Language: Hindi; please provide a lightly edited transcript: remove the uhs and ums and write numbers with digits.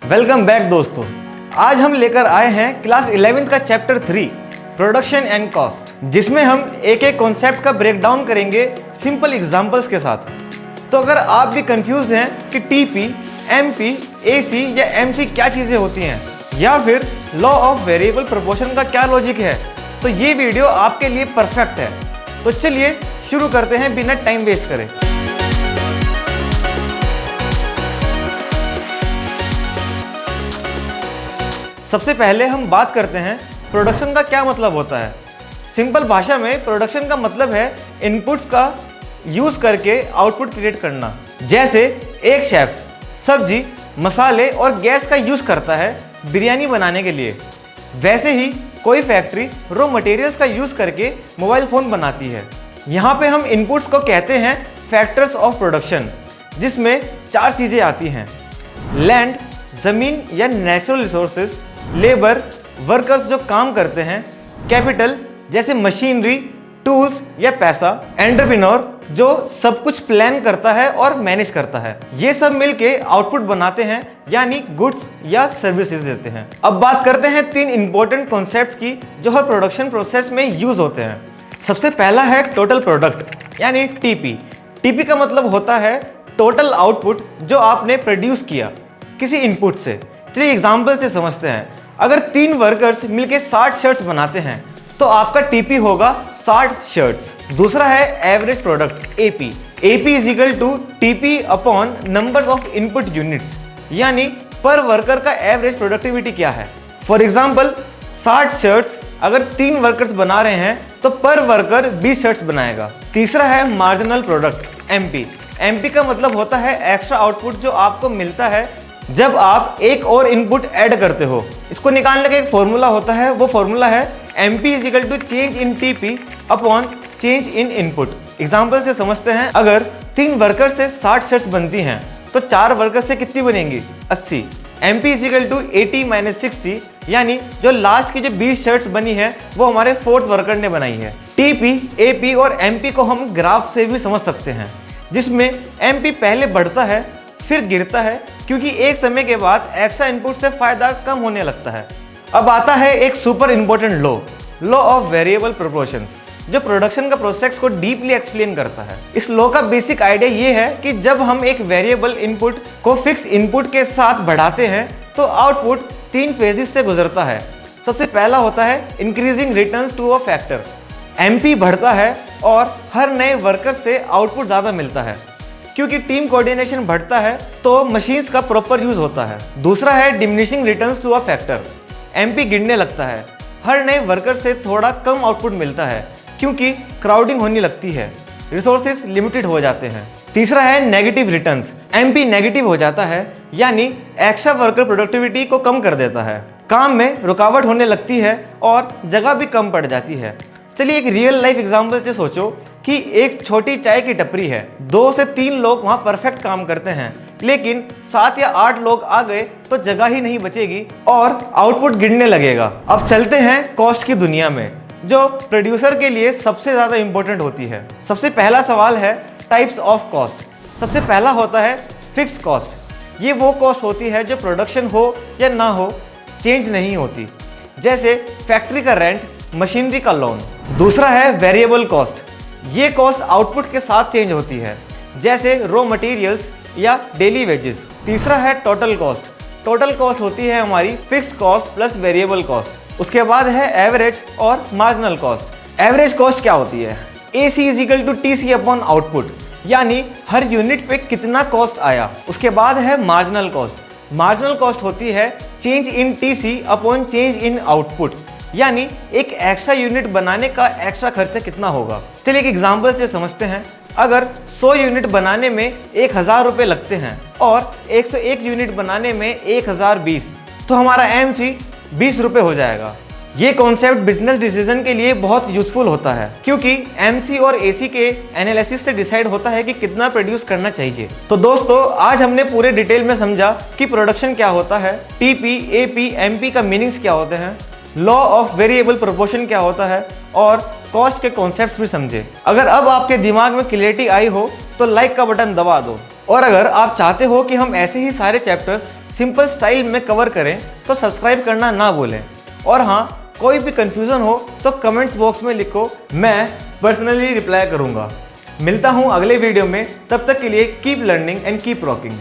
वेलकम बैक दोस्तों। आज हम लेकर आए हैं क्लास 11th का चैप्टर 3 प्रोडक्शन एंड कॉस्ट, जिसमें हम एक एक कॉन्सेप्ट का ब्रेकडाउन करेंगे सिंपल एग्जांपल्स के साथ। तो अगर आप भी कंफ्यूज हैं कि टीपी, एमपी, एसी या एमसी क्या चीज़ें होती हैं या फिर लॉ ऑफ वेरिएबल प्रोपोर्शन का क्या लॉजिक है, तो ये वीडियो आपके लिए परफेक्ट है। तो चलिए शुरू करते हैं बिना टाइम वेस्ट करे। सबसे पहले हम बात करते हैं प्रोडक्शन का क्या मतलब होता है। सिंपल भाषा में प्रोडक्शन का मतलब है इनपुट्स का यूज करके आउटपुट क्रिएट करना। जैसे एक शेफ सब्जी, मसाले और गैस का यूज करता है बिरयानी बनाने के लिए, वैसे ही कोई फैक्ट्री रॉ मटेरियल्स का यूज करके मोबाइल फोन बनाती है। यहाँ पे हम इनपुट्स को कहते हैं फैक्टर्स ऑफ प्रोडक्शन, जिसमें 4 चीजें आती हैं: लैंड, जमीन या नेचुरल रिसोर्सेज, लेबर, वर्कर्स जो काम करते हैं, कैपिटल जैसे मशीनरी, टूल्स या पैसा, एंटरप्रेन्योर जो सब कुछ प्लान करता है और मैनेज करता है। ये सब मिलके आउटपुट बनाते हैं, यानी गुड्स या सर्विसेज देते हैं। अब बात करते हैं 3 इंपॉर्टेंट कॉन्सेप्ट्स की जो हर प्रोडक्शन प्रोसेस में यूज होते हैं। सबसे पहला है टोटल प्रोडक्ट यानी टीपी। टीपी का मतलब होता है टोटल आउटपुट जो आपने प्रोड्यूस किया किसी इनपुट से। चलिए एग्जाम्पल से समझते हैं। अगर 3 वर्कर्स मिलके 60 शर्ट्स बनाते हैं तो आपका टीपी होगा 60 शर्ट्स। दूसरा है average product AP. AP is equal to TP upon number of input units, यानी पर वर्कर का एवरेज प्रोडक्टिविटी क्या है। फॉर एग्जाम्पल 60 शर्ट्स अगर 3 वर्कर्स बना रहे हैं तो पर वर्कर 20 शर्ट्स बनाएगा। तीसरा है मार्जिनल प्रोडक्ट एमपी। एमपी का मतलब होता है एक्स्ट्रा आउटपुट जो आपको मिलता है जब आप एक और इनपुट ऐड करते हो। इसको निकालने का एक फॉर्मूला होता है, वो फॉर्मूला है MP is equal to change in TP upon change in input. Example से समझते हैं। अगर 3 वर्कर से 60 शर्ट्स बनती हैं तो 4 वर्कर से कितनी बनेंगी? 80। MP is equal to 80 minus 60, यानी जो लास्ट की जो 20 शर्ट्स बनी है वो हमारे 4th वर्कर ने बनाई है। टीपी, AP और MP को हम ग्राफ से भी समझ सकते हैं, जिसमें MP पहले बढ़ता है फिर गिरता है, क्योंकि एक समय के बाद एक्स्ट्रा इनपुट से फायदा कम होने लगता है। अब आता है एक super important law of variable proportions, जो प्रोडक्शन का प्रोसेस को डीपली एक्सप्लेन करता है। इस लॉ का बेसिक आइडिया ये है कि जब हम एक वेरिएबल इनपुट को फिक्स इनपुट के साथ बढ़ाते हैं तो आउटपुट 3 फेजेस से गुजरता है। सबसे पहला होता है increasing returns to a factor. MP बढ़ता है और हर नए वर्कर से आउटपुट ज़्यादा मिलता है, क्योंकि टीम कोऑर्डिनेशन बढ़ता है तो मशीन्स का प्रॉपर यूज होता है। दूसरा है diminishing returns to a factor. MP गिरने लगता है, हर नए वर्कर से थोड़ा कम आउटपुट मिलता है, क्योंकि क्राउडिंग होने लगती है, रिसोर्सेज लिमिटेड हो जाते हैं। तीसरा है नेगेटिव रिटर्न्स। MP नेगेटिव हो जाता है, यानी एक्स्ट्रा वर्कर प्रोडक्टिविटी को कम कर देता है, काम में रुकावट होने लगती है और जगह भी कम पड़ जाती है। चलिए एक रियल लाइफ एग्जांपल से सोचो कि एक छोटी चाय की टपरी है, 2 से 3 लोग वहां परफेक्ट काम करते हैं, लेकिन 7 या 8 लोग आ गए तो जगह ही नहीं बचेगी और आउटपुट गिरने लगेगा। अब चलते हैं कॉस्ट की दुनिया में, जो प्रोड्यूसर के लिए सबसे ज्यादा इंपॉर्टेंट होती है। सबसे पहला सवाल है टाइप्स ऑफ कॉस्ट। सबसे पहला होता है फिक्स्ड कॉस्ट। ये वो कॉस्ट होती है जो प्रोडक्शन हो या ना हो चेंज नहीं होती, जैसे फैक्ट्री का रेंट, मशीनरी का लोन। दूसरा है वेरिएबल कॉस्ट। ये कॉस्ट आउटपुट के साथ चेंज होती है, जैसे रॉ मटेरियल्स या डेली वेजेस। तीसरा है टोटल कॉस्ट। टोटल कॉस्ट होती है हमारी fixed cost plus variable cost. उसके बाद है एवरेज और मार्जिनल कॉस्ट। एवरेज कॉस्ट क्या होती है? AC is equal to TC upon output, यानी हर यूनिट पे कितना कॉस्ट आया। उसके बाद है मार्जिनल कॉस्ट। मार्जिनल कॉस्ट होती है change in TC upon change in output, यानी एक एक्स्ट्रा यूनिट बनाने का एक्स्ट्रा खर्चा कितना होगा। चलिए एक एग्जांपल से समझते हैं। अगर 100 यूनिट बनाने में 1000 रुपये लगते हैं और 101 यूनिट बनाने में 1020, तो हमारा MC 20 रुपये हो जाएगा। ये कॉन्सेप्ट बिजनेस डिसीजन के लिए बहुत यूजफुल होता है, क्योंकि MC और AC के एनालिसिस से डिसाइड होता है कि कितना प्रोड्यूस करना चाहिए। तो दोस्तों आज हमने पूरे डिटेल में समझा कि प्रोडक्शन क्या होता है, TP, AP, MP का मीनिंग्स क्या होते हैं, लॉ ऑफ वेरिएबल प्रोपोर्शन क्या होता है और कॉस्ट के कॉन्सेप्ट्स भी समझे। अगर अब आपके दिमाग में क्लियरिटी आई हो तो लाइक का बटन दबा दो, और अगर आप चाहते हो कि हम ऐसे ही सारे चैप्टर्स सिंपल स्टाइल में कवर करें तो सब्सक्राइब करना ना भूलें। और हाँ, कोई भी कंफ्यूजन हो तो कमेंट्स बॉक्स में लिखो, मैं पर्सनली रिप्लाई करूँगा। मिलता हूँ अगले वीडियो में, तब तक के लिए keep learning and keep rocking.